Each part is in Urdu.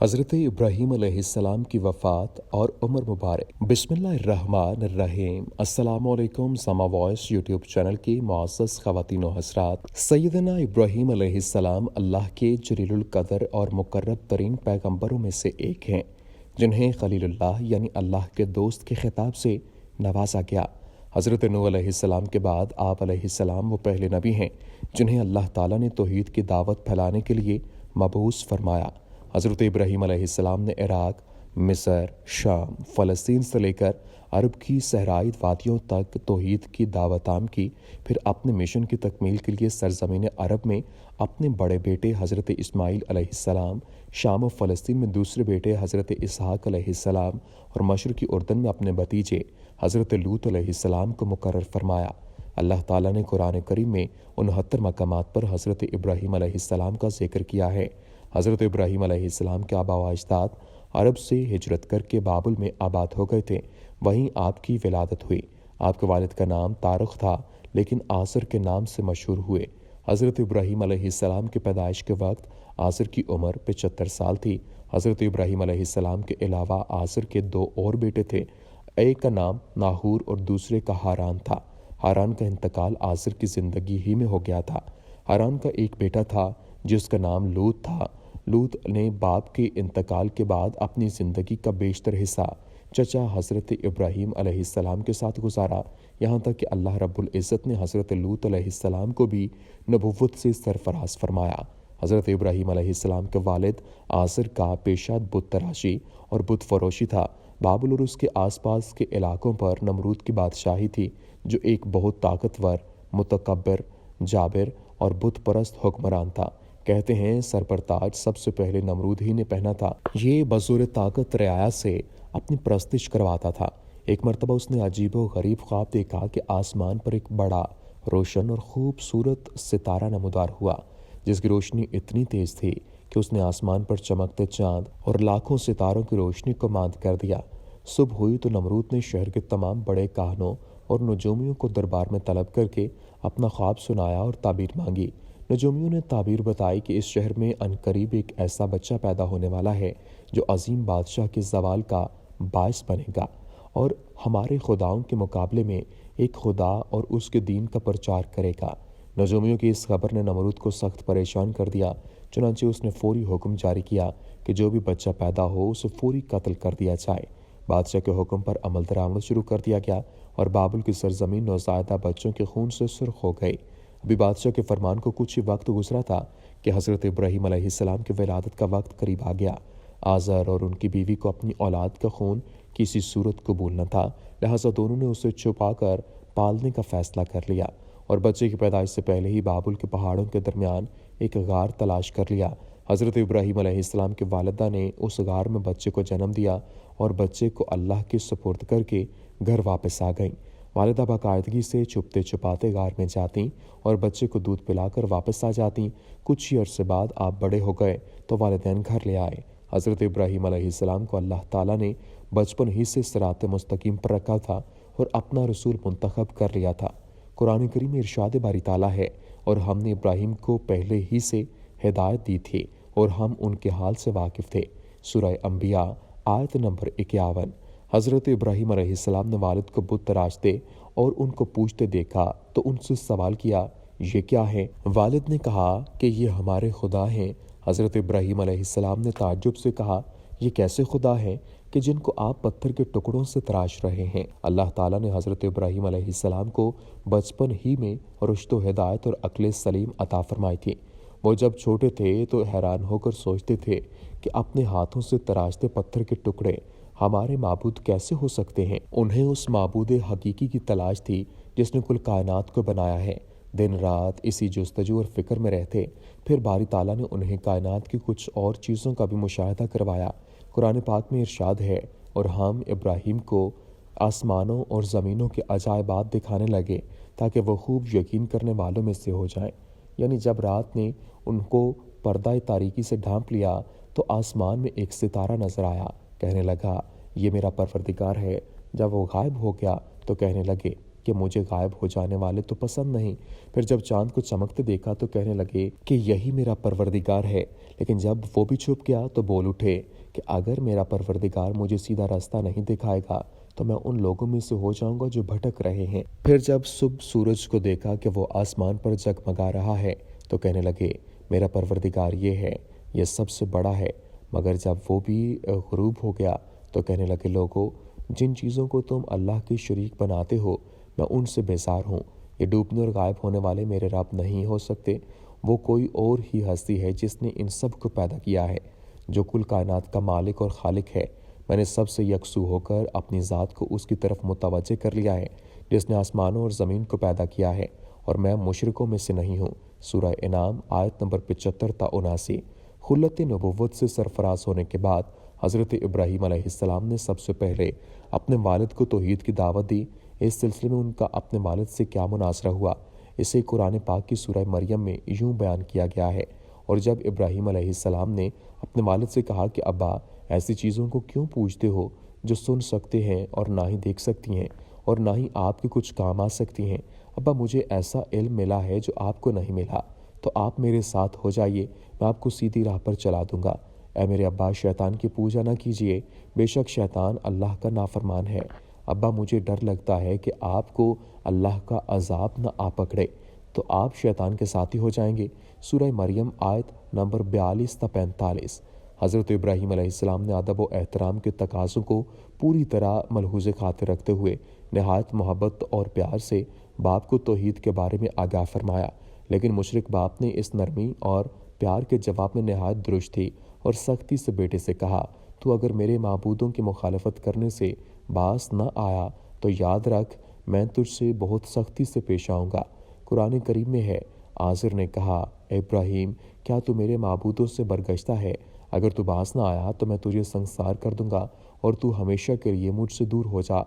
حضرت ابراہیم علیہ السلام کی وفات اور عمر مبارک۔ بسم اللہ الرحمن الرحیم۔ السلام علیکم سما وائس یوٹیوب چینل کی معزز خواتین و حضرات۔ سیدنا ابراہیم علیہ السلام اللہ کے جلیل القدر اور مقرب ترین پیغمبروں میں سے ایک ہیں، جنہیں خلیل اللہ یعنی اللہ کے دوست کے خطاب سے نوازا گیا۔ حضرت نوح علیہ السلام کے بعد آپ علیہ السلام وہ پہلے نبی ہیں جنہیں اللہ تعالیٰ نے توحید کی دعوت پھیلانے کے لیے مبعوث فرمایا۔ حضرت ابراہیم علیہ السلام نے عراق، مصر، شام، فلسطین سے لے کر عرب کی صحرائی وادیوں تک توحید کی دعوت عام کی۔ پھر اپنے مشن کی تکمیل کے لیے سرزمین عرب میں اپنے بڑے بیٹے حضرت اسماعیل علیہ السلام، شام و فلسطین میں دوسرے بیٹے حضرت اسحاق علیہ السلام اور مشرقی اردن میں اپنے بھتیجے حضرت لوط علیہ السلام کو مقرر فرمایا۔ اللہ تعالیٰ نے قرآن کریم میں 69 مقامات پر حضرت ابراہیم علیہ السلام کا ذکر کیا ہے۔ حضرت ابراہیم علیہ السلام کے آبا و اجداد عرب سے ہجرت کر کے بابل میں آباد ہو گئے تھے، وہیں آپ کی ولادت ہوئی۔ آپ کے والد کا نام تارخ تھا لیکن آزر کے نام سے مشہور ہوئے۔ حضرت ابراہیم علیہ السلام کی پیدائش کے وقت آزر کی عمر 75 سال تھی۔ حضرت ابراہیم علیہ السلام کے علاوہ آزر کے 2 اور بیٹے تھے، ایک کا نام ناہور اور دوسرے کا ہاران تھا۔ ہاران کا انتقال آزر کی زندگی ہی میں ہو گیا تھا۔ ہاران کا ایک بیٹا تھا جس کا نام لوط تھا۔ لوط نے باپ کے انتقال کے بعد اپنی زندگی کا بیشتر حصہ چچا حضرت ابراہیم علیہ السلام کے ساتھ گزارا، یہاں تک کہ اللہ رب العزت نے حضرت لوط علیہ السلام کو بھی نبوت سے سرفراز فرمایا۔ حضرت ابراہیم علیہ السلام کے والد آزر کا پیشہ بت تراشی اور بت فروشی تھا۔ بابل اور اس کے آس پاس کے علاقوں پر نمرود کی بادشاہی تھی، جو ایک بہت طاقتور، متکبر، جابر اور بت پرست حکمران تھا۔ کہتے ہیں سر پر تاج سب سے پہلے نمرود ہی نے پہنا تھا۔ یہ بزور طاقت رعایا سے اپنی پرستش کرواتا تھا۔ ایک مرتبہ اس نے عجیب و غریب خواب دیکھا کہ آسمان پر ایک بڑا، روشن اور خوبصورت ستارہ نمودار ہوا، جس کی روشنی اتنی تیز تھی کہ اس نے آسمان پر چمکتے چاند اور لاکھوں ستاروں کی روشنی کو ماند کر دیا۔ صبح ہوئی تو نمرود نے شہر کے تمام بڑے کاہنوں اور نجومیوں کو دربار میں طلب کر کے اپنا خواب سنایا اور تعبیر مانگی۔ نجومیوں نے تعبیر بتائی کہ اس شہر میں عنقریب ایک ایسا بچہ پیدا ہونے والا ہے جو عظیم بادشاہ کے زوال کا باعث بنے گا اور ہمارے خداؤں کے مقابلے میں ایک خدا اور اس کے دین کا پرچار کرے گا۔ نجومیوں کی اس خبر نے نمرود کو سخت پریشان کر دیا، چنانچہ اس نے فوری حکم جاری کیا کہ جو بھی بچہ پیدا ہو اسے فوری قتل کر دیا جائے۔ بادشاہ کے حکم پر عمل درآمد شروع کر دیا گیا اور بابل کی سرزمین نوزائیدہ بچوں کے خون سے سرخ ہو گئی۔ ابھی بادشاہ کے فرمان کو کچھ ہی وقت گزرا تھا کہ حضرت ابراہیم علیہ السلام کی ولادت کا وقت قریب آ گیا۔ آزر اور ان کی بیوی کو اپنی اولاد کا خون کسی صورت قبول نہ تھا، لہٰذا دونوں نے اسے چھپا کر پالنے کا فیصلہ کر لیا اور بچے کی پیدائش سے پہلے ہی بابل کے پہاڑوں کے درمیان ایک غار تلاش کر لیا۔ حضرت ابراہیم علیہ السلام کی والدہ نے اس غار میں بچے کو جنم دیا اور بچے کو اللہ کے سپرد کر کے گھر واپس آ گئیں۔ والدہ باقاعدگی سے چھپتے چھپاتے غار میں جاتیں اور بچے کو دودھ پلا کر واپس آ جاتیں۔ کچھ ہی عرصے بعد آپ بڑے ہو گئے تو والدین گھر لے آئے۔ حضرت ابراہیم علیہ السلام کو اللہ تعالیٰ نے بچپن ہی سے صراط مستقیم پر رکھا تھا اور اپنا رسول منتخب کر لیا تھا۔ قرآن کریم میں ارشاد باری تعالیٰ ہے، اور ہم نے ابراہیم کو پہلے ہی سے ہدایت دی تھی اور ہم ان کے حال سے واقف تھے۔ سورہ انبیاء آیت نمبر 51۔ حضرت ابراہیم علیہ السلام نے والد کو بت تراشتے اور ان کو پوچھتے دیکھا تو ان سے سوال کیا، یہ کیا ہے؟ والد نے کہا کہ یہ ہمارے خدا ہیں۔ حضرت ابراہیم علیہ السلام نے تعجب سے کہا، یہ کیسے خدا ہیں کہ جن کو آپ پتھر کے ٹکڑوں سے تراش رہے ہیں؟ اللہ تعالیٰ نے حضرت ابراہیم علیہ السلام کو بچپن ہی میں رشد و ہدایت اور عقل سلیم عطا فرمائی تھی۔ وہ جب چھوٹے تھے تو حیران ہو کر سوچتے تھے کہ اپنے ہاتھوں سے تراشتے پتھر کے ٹکڑے ہمارے معبود کیسے ہو سکتے ہیں؟ انہیں اس معبود حقیقی کی تلاش تھی جس نے کل کائنات کو بنایا ہے۔ دن رات اسی جستجو اور فکر میں رہتے۔ پھر باری تعالیٰ نے انہیں کائنات کی کچھ اور چیزوں کا بھی مشاہدہ کروایا۔ قرآن پاک میں ارشاد ہے، اور ہم ابراہیم کو آسمانوں اور زمینوں کے عجائبات دکھانے لگے تاکہ وہ خوب یقین کرنے والوں میں سے ہو جائیں۔ یعنی جب رات نے ان کو پردہ تاریکی سے ڈھانپ لیا تو آسمان میں ایک ستارہ نظر آیا، کہنے لگا یہ میرا پروردگار ہے۔ جب وہ غائب ہو گیا تو کہنے لگے کہ مجھے غائب ہو جانے والے تو پسند نہیں۔ پھر جب چاند کو چمکتے دیکھا تو کہنے لگے کہ یہی میرا پروردگار ہے۔ لیکن جب وہ بھی چھپ گیا تو بول اٹھے کہ اگر میرا پروردگار مجھے سیدھا راستہ نہیں دکھائے گا تو میں ان لوگوں میں سے ہو جاؤں گا جو بھٹک رہے ہیں۔ پھر جب صبح سورج کو دیکھا کہ وہ آسمان پر جگمگا رہا ہے تو کہنے لگے میرا پروردگار یہ ہے، یہ سب سے بڑا ہے۔ مگر جب وہ بھی غروب ہو گیا تو کہنے لگے لوگو، جن چیزوں کو تم اللہ کی شریک بناتے ہو میں ان سے بیزار ہوں۔ یہ ڈوبنے اور غائب ہونے والے میرے رب نہیں ہو سکتے، وہ کوئی اور ہی ہستی ہے جس نے ان سب کو پیدا کیا ہے، جو کل کائنات کا مالک اور خالق ہے۔ میں نے سب سے یکسو ہو کر اپنی ذات کو اس کی طرف متوجہ کر لیا ہے جس نے آسمانوں اور زمین کو پیدا کیا ہے، اور میں مشرکوں میں سے نہیں ہوں۔ سورہ انعام آیت نمبر 75 تا 79۔ خلت نبوت سے سرفراز ہونے کے بعد حضرت ابراہیم علیہ السلام نے سب سے پہلے اپنے والد کو توحید کی دعوت دی۔ اس سلسلے میں ان کا اپنے والد سے کیا مناظرہ ہوا، اسے قرآن پاک کی سورہ مریم میں یوں بیان کیا گیا ہے۔ اور جب ابراہیم علیہ السلام نے اپنے والد سے کہا کہ ابا، ایسی چیزوں کو کیوں پوچھتے ہو جو سن سکتے ہیں اور نہ ہی دیکھ سکتی ہیں اور نہ ہی آپ کے کچھ کام آ سکتی ہیں؟ ابا، مجھے ایسا علم ملا ہے جو آپ کو نہیں ملا، تو آپ میرے ساتھ ہو جائیے، میں آپ کو سیدھی راہ پر چلا دوں گا۔ اے میرے ابا، شیطان کی پوجا نہ کیجیے، بے شک شیطان اللہ کا نافرمان ہے۔ ابا، مجھے ڈر لگتا ہے کہ آپ کو اللہ کا عذاب نہ آ پکڑے، تو آپ شیطان کے ساتھی ہو جائیں گے۔ سورہ مریم آیت نمبر 42 تا 45۔ حضرت ابراہیم علیہ السلام نے ادب و احترام کے تقاضوں کو پوری طرح ملحوظ خاطر رکھتے ہوئے نہایت محبت اور پیار سے باپ کو توحید کے بارے میں آگاہ فرمایا، لیکن مشرک باپ نے اس نرمی اور پیار کے جواب میں نہایت درشتی اور سختی سے بیٹے سے کہا، تو اگر میرے معبودوں کی مخالفت کرنے سے باز نہ آیا تو یاد رکھ میں تجھ سے بہت سختی سے پیش آؤں گا۔ قرآن کریم میں ہے، آزر نے کہا، اے ابراہیم، کیا تو میرے معبودوں سے برگشتہ ہے؟ اگر تو باز نہ آیا تو میں تجھے سنسار کر دوں گا اور تو ہمیشہ کے لیے مجھ سے دور ہو جا۔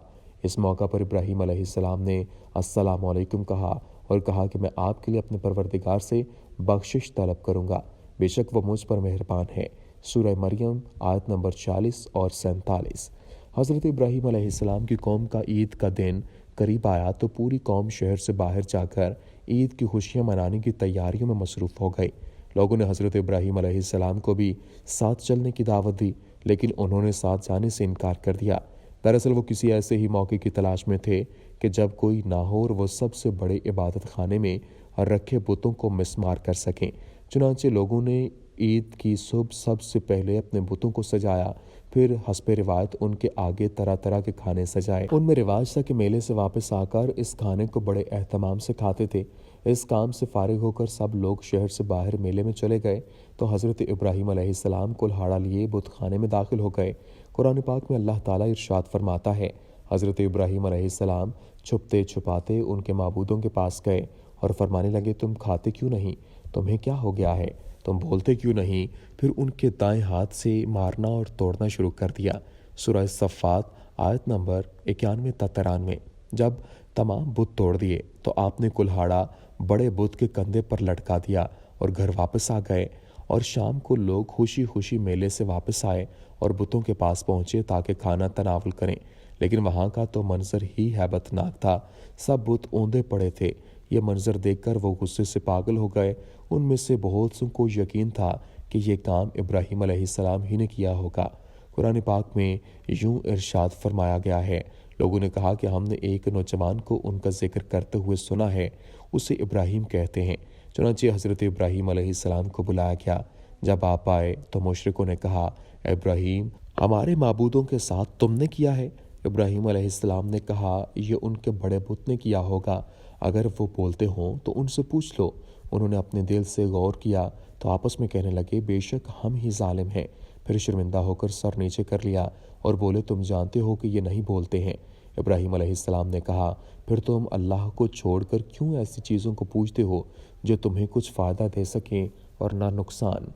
اس موقع پر ابراہیم علیہ السلام نے السلام علیکم کہا اور کہا کہ میں آپ کے لیے اپنے پروردگار سے بخشش طلب کروں گا، بے شک وہ مجھ پر مہربان ہے۔ سورہ مریم آیت نمبر 40 اور 47۔ حضرت ابراہیم علیہ السلام کی قوم کا عید کا دن قریب آیا تو پوری قوم شہر سے باہر جا کر عید کی خوشیاں منانے کی تیاریوں میں مصروف ہو گئی۔ لوگوں نے حضرت ابراہیم علیہ السلام کو بھی ساتھ چلنے کی دعوت دی، لیکن انہوں نے ساتھ جانے سے انکار کر دیا۔ دراصل وہ کسی ایسے ہی موقع کی تلاش میں تھے کہ جب کوئی نہ ہو اور وہ سب سے بڑے عبادت خانے میں رکھے بتوں کو مسمار کر سکیں۔ چنانچہ لوگوں نے عید کی صبح سب سے پہلے اپنے بتوں کو سجایا، پھر حسب روایت ان کے آگے طرح طرح کے کھانے سجائے۔ ان میں رواج تھا کہ میلے سے واپس آ کر اس کھانے کو بڑے اہتمام سے کھاتے تھے۔ اس کام سے فارغ ہو کر سب لوگ شہر سے باہر میلے میں چلے گئے تو حضرت ابراہیم علیہ السلام کلہاڑا لیے بت خانے میں داخل ہو گئے۔ قرآن پاک میں اللہ تعالیٰ ارشاد فرماتا ہے، حضرت ابراہیم علیہ السلام چھپتے چھپاتے ان کے معبودوں کے پاس گئے اور فرمانے لگے، تم کھاتے کیوں نہیں؟ تمہیں کیا ہو گیا ہے؟ تم بولتے کیوں نہیں؟ پھر ان کے دائیں ہاتھ سے مارنا اور توڑنا شروع کر دیا۔ سورہ صفات آیت نمبر 91 تا 93۔ جب تمام بت توڑ دیے تو آپ نے کلہاڑا بڑے بت کے کندھے پر لٹکا دیا اور گھر واپس آ گئے، اور شام کو لوگ خوشی خوشی میلے سے واپس آئے اور بتوں کے پاس پہنچے تاکہ کھانا تناول کریں، لیکن وہاں کا تو منظر ہی ہیبت ناک تھا۔ سب بت اوندے پڑے تھے۔ یہ منظر دیکھ کر وہ غصے سے پاگل ہو گئے۔ ان میں سے بہت سو کو یقین تھا کہ یہ کام ابراہیم علیہ السلام ہی نے کیا ہوگا۔ قرآن پاک میں یوں ارشاد فرمایا گیا ہے، لوگوں نے کہا کہ ہم نے ایک نوجوان کو ان کا ذکر کرتے ہوئے سنا ہے، اسے ابراہیم کہتے ہیں۔ چنانچہ حضرت ابراہیم علیہ السلام کو بلایا گیا۔ جب آپ آئے تو مشرکوں نے کہا، اے ابراہیم، ہمارے معبودوں کے ساتھ تم نے کیا ہے؟ ابراہیم علیہ السلام نے کہا، یہ ان کے بڑے بت نے کیا ہوگا، اگر وہ بولتے ہوں تو ان سے پوچھ لو۔ انہوں نے اپنے دل سے غور کیا تو آپس میں کہنے لگے، بے شک ہم ہی ظالم ہیں۔ پھر شرمندہ ہو کر سر نیچے کر لیا اور بولے، تم جانتے ہو کہ یہ نہیں بولتے ہیں۔ ابراہیم علیہ السلام نے کہا، پھر تم اللہ کو چھوڑ کر کیوں ایسی چیزوں کو پوچھتے ہو جو تمہیں کچھ فائدہ دے سکیں اور نہ نقصان؟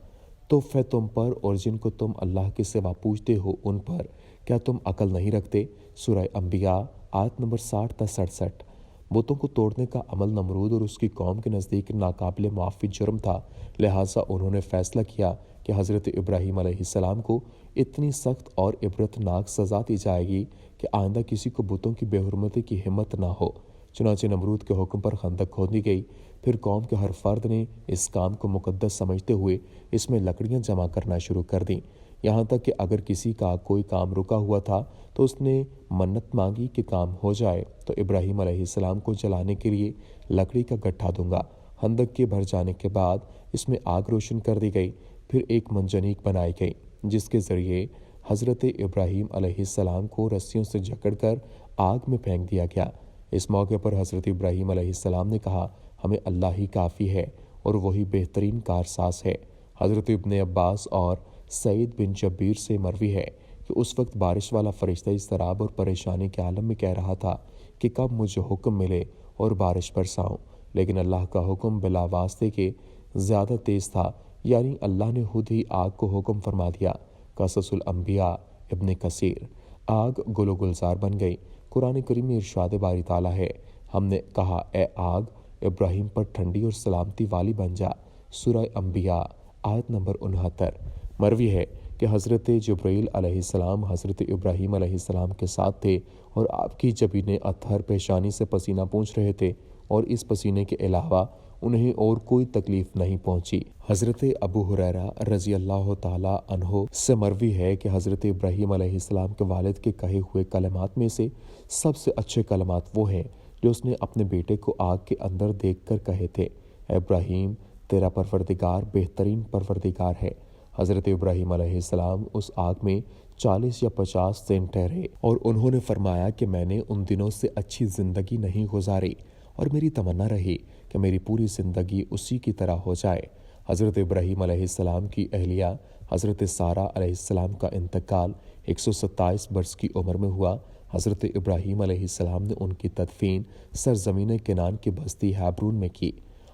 توف ہے تم پر اور جن کو تم اللہ کے سوا پوچھتے ہو ان پر، کیا تم عقل نہیں رکھتے؟ سورہ انبیاء آیت نمبر 60 تا 67۔ بتوں کو توڑنے کا عمل نمرود اور اس کی قوم کے نزدیک ناقابل معافی جرم تھا، لہٰذا انہوں نے فیصلہ کیا کہ حضرت ابراہیم علیہ السلام کو اتنی سخت اور عبرت ناک سزا دی جائے گی کہ آئندہ کسی کو بتوں کی بے حرمتی کی ہمت نہ ہو۔ چنانچہ نمرود کے حکم پر خندق کھودی گئی۔ پھر قوم کے ہر فرد نے اس کام کو مقدس سمجھتے ہوئے اس میں لکڑیاں جمع کرنا شروع کر دیں۔ یہاں تک کہ اگر کسی کا کوئی کام رکا ہوا تھا تو اس نے منت مانگی کہ کام ہو جائے تو ابراہیم علیہ السلام کو جلانے کے لیے لکڑی کا گٹھا دوں گا۔ خندق کے بھر جانے کے بعد اس میں آگ روشن کر دی گئی، پھر ایک منجنیق بنائی گئی جس کے ذریعے حضرت ابراہیم علیہ السلام کو رسیوں سے جکڑ کر آگ میں پھینک دیا گیا۔ اس موقع پر حضرت ابراہیم علیہ السلام نے کہا، ہمیں اللہ ہی کافی ہے اور وہی بہترین کارساز ہے۔ حضرت ابن عباس اور سعید بن جبیر سے مروی ہے کہ اس وقت بارش والا فرشتہ اضطراب اور پریشانی کے عالم میں کہہ رہا تھا کہ کب مجھے حکم ملے اور بارش برساؤں، لیکن اللہ کا حکم بلا واسطے کے زیادہ تیز تھا، یعنی اللہ نے خود ہی آگ کو حکم فرما دیا۔ قصص الانبیاء ابن کثیر۔ آگ گل و گلزار بن گئی۔ قرآن کریم میں ارشاد باری تعالیٰ ہے، ہم نے کہا اے آگ ابراہیم پر ٹھنڈی اور سلامتی والی بن جا۔ سورہ انبیاء آیت نمبر 69۔ مروی ہے کہ حضرت جبرائیل علیہ السلام حضرت ابراہیم علیہ السلام کے ساتھ تھے اور آپ کی جبین اطہر پیشانی سے پسینہ پونچھ رہے تھے اور اس پسینے کے علاوہ انہیں اور کوئی تکلیف نہیں پہنچی۔ حضرت ابو ہریرہ رضی اللہ تعالیٰ عنہ سے مروی ہے کہ حضرت ابراہیم علیہ السلام کے والد کے کہے ہوئے کلمات میں سے سب سے اچھے کلمات وہ ہیں جو اس نے اپنے بیٹے کو آگ کے اندر دیکھ کر کہے تھے، اے ابراہیم تیرا پروردگار بہترین پروردگار ہے۔ حضرت ابراہیم علیہ السلام اس آگ میں 40 یا 50 دن ٹھہرے اور انہوں نے فرمایا کہ میں نے ان دنوں سے اچھی زندگی نہیں گزاری اور میری تمنا رہی کہ میری پوری زندگی اسی کی طرح ہو جائے۔ حضرت ابراہیم علیہ السلام کی اہلیہ حضرت سارہ علیہ السلام کا انتقال 127 برس کی عمر میں ہوا۔ حضرت ابراہیم علیہ السلام نے ان کی تدفین سرزمین کنعان کی بستی ہیبرون میں کی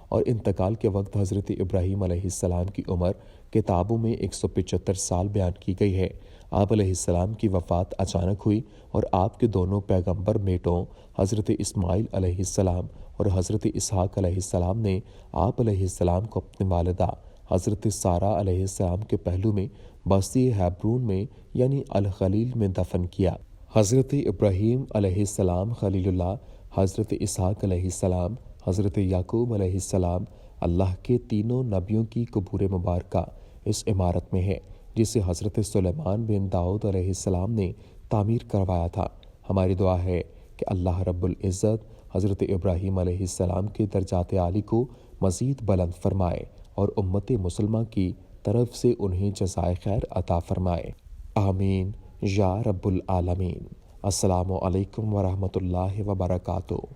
اور انتقال کے وقت حضرت ابراہیم علیہ السلام کی عمر کتابوں میں 175 سال بیان کی گئی ہے۔ آپ علیہ السلام کی وفات اچانک ہوئی اور آپ کے دونوں پیغمبر بیٹوں حضرت اسماعیل علیہ السلام اور حضرت اسحاق علیہ السلام نے آپ علیہ السلام کو اپنی والدہ حضرت سارہ علیہ السلام کے پہلو میں بستی ہیبرون میں یعنی الخلیل میں دفن کیا۔ حضرت ابراہیم علیہ السلام خلیل اللہ، حضرت اسحاق علیہ السلام، حضرت یعقوب علیہ السلام، اللہ کے تینوں نبیوں کی قبور مبارکہ اس عمارت میں ہے جسے حضرت سلیمان بن داؤد علیہ السلام نے تعمیر کروایا تھا۔ ہماری دعا ہے کہ اللہ رب العزت حضرت ابراہیم علیہ السلام کے درجات عالی کو مزید بلند فرمائے اور امت مسلمہ کی طرف سے انہیں جزائے خیر عطا فرمائے، آمین یا رب العالمین۔ السلام علیکم ورحمۃ اللہ وبرکاتہ۔